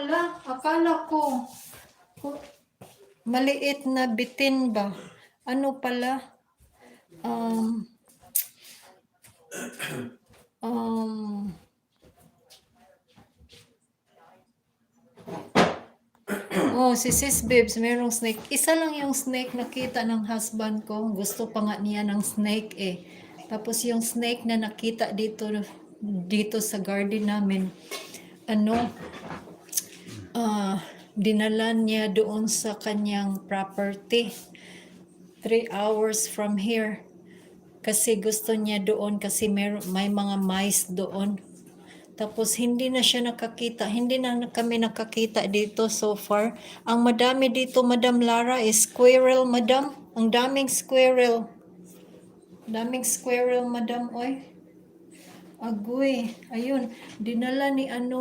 pala. Akala ko maliit na bitin ba? Ano pala? Um, um, oh, si Sis Babes, merong snake. Isa lang yung snake nakita ng husband ko. Gusto pa nga niya ng snake eh. Tapos yung snake na nakita dito sa garden namin, ano, dinala niya doon sa kanyang property. 3 hours from here. Kasi gusto niya doon kasi may mga mice doon. Tapos hindi na siya nakakita. Hindi na kami nakakita dito so far. Ang madami dito, Madam Lara, is squirrel, Madam. Ang daming squirrel. Daming squirrel, Madam. Oy. Agoy. Ayun. Dinala ni ano.